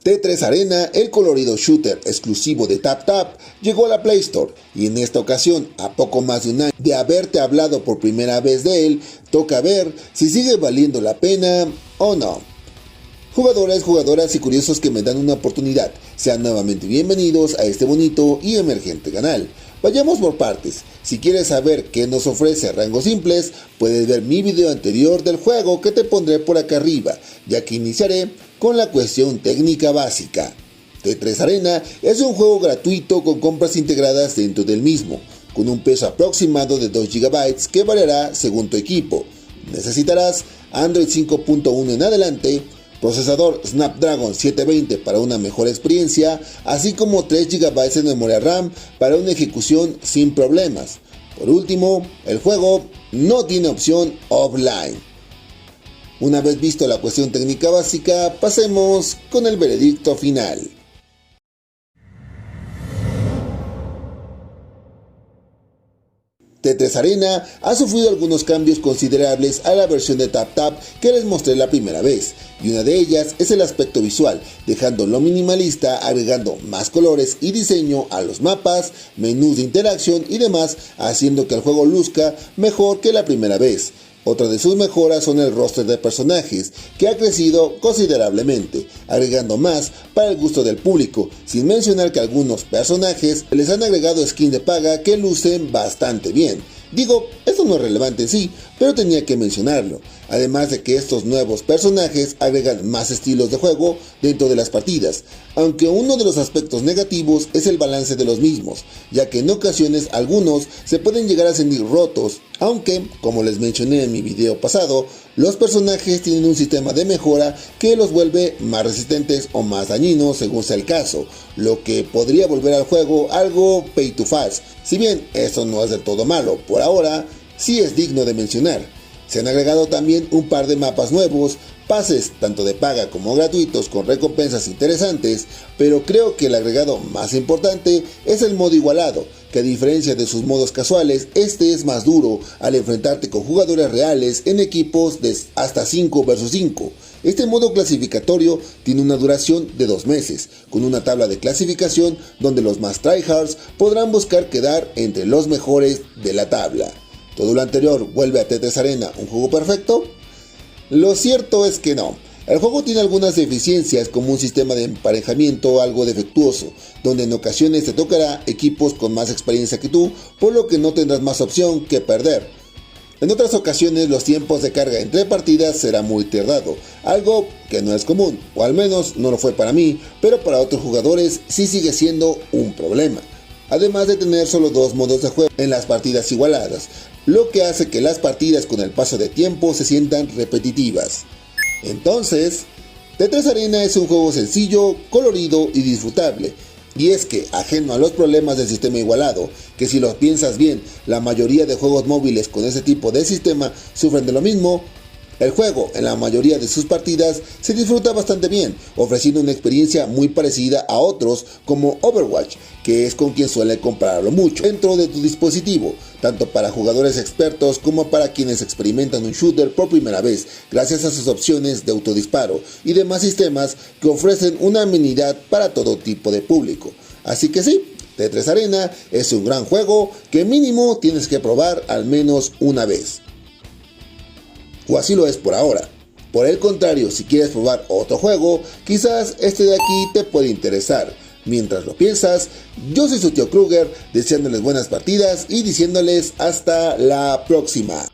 Tetris Arena, el colorido shooter exclusivo de TapTap, llegó a la Play Store y en esta ocasión, a poco más de un año de haberte hablado por primera vez de él, toca ver si sigue valiendo la pena o no. Jugadoras y curiosos que me dan una oportunidad, sean nuevamente bienvenidos a este bonito y emergente canal. Vayamos por partes. Si quieres saber qué nos ofrece Rangos Simples, puedes ver mi video anterior del juego que te pondré por acá arriba, ya que iniciaré con la cuestión técnica básica. Tetris Arena es un juego gratuito con compras integradas dentro del mismo, con un peso aproximado de 2 GB que variará según tu equipo. Necesitarás Android 5.1 en adelante, procesador Snapdragon 720 para una mejor experiencia, así como 3 GB de memoria RAM para una ejecución sin problemas. Por último, el juego no tiene opción offline. Una vez visto la cuestión técnica básica, pasemos con el veredicto final. Tetris Arena ha sufrido algunos cambios considerables a la versión de TapTap que les mostré la primera vez, y una de ellas es el aspecto visual, dejándolo minimalista, agregando más colores y diseño a los mapas, menús de interacción y demás, haciendo que el juego luzca mejor que la primera vez. Otra de sus mejoras son el roster de personajes, que ha crecido considerablemente, agregando más para el gusto del público, sin mencionar que algunos personajes les han agregado skins de paga que lucen bastante bien. Digo, esto no es relevante en sí, pero tenía que mencionarlo, además de que estos nuevos personajes agregan más estilos de juego dentro de las partidas, aunque uno de los aspectos negativos es el balance de los mismos, ya que en ocasiones algunos se pueden llegar a sentir rotos, aunque, como les mencioné en mi video pasado, los personajes tienen un sistema de mejora que los vuelve más resistentes o más dañinos según sea el caso, lo que podría volver al juego algo pay to fast. Si bien esto no es del todo malo, por ahora sí es digno de mencionar. Se han agregado también un par de mapas nuevos, pases tanto de paga como gratuitos con recompensas interesantes, pero creo que el agregado más importante es el modo igualado, que a diferencia de sus modos casuales, este es más duro al enfrentarte con jugadores reales en equipos de hasta 5 vs 5. Este modo clasificatorio tiene una duración de 2 meses, con una tabla de clasificación donde los más tryhards podrán buscar quedar entre los mejores de la tabla. ¿Todo lo anterior vuelve a Tetris Arena un juego perfecto? Lo cierto es que no. El juego tiene algunas deficiencias, como un sistema de emparejamiento algo defectuoso, donde en ocasiones te tocará equipos con más experiencia que tú, por lo que no tendrás más opción que perder. En otras ocasiones los tiempos de carga entre partidas será muy tardado, algo que no es común, o al menos no lo fue para mí, pero para otros jugadores sí sigue siendo un problema. Además de tener solo 2 modos de juego en las partidas igualadas, lo que hace que las partidas con el paso de tiempo se sientan repetitivas. Entonces, Tetris Arena es un juego sencillo, colorido y disfrutable. Y es que, ajeno a los problemas del sistema igualado, que si lo piensas bien, la mayoría de juegos móviles con ese tipo de sistema sufren de lo mismo, el juego, en la mayoría de sus partidas, se disfruta bastante bien, ofreciendo una experiencia muy parecida a otros como Overwatch, que es con quien suele compararlo mucho dentro de tu dispositivo, tanto para jugadores expertos como para quienes experimentan un shooter por primera vez, gracias a sus opciones de autodisparo y demás sistemas que ofrecen una amenidad para todo tipo de público. Así que sí, Tetris Arena es un gran juego que mínimo tienes que probar al menos una vez. O así lo es por ahora. Por el contrario, si quieres probar otro juego, quizás este de aquí te puede interesar. Mientras lo piensas, yo soy su tío Kruger, deseándoles buenas partidas y diciéndoles hasta la próxima.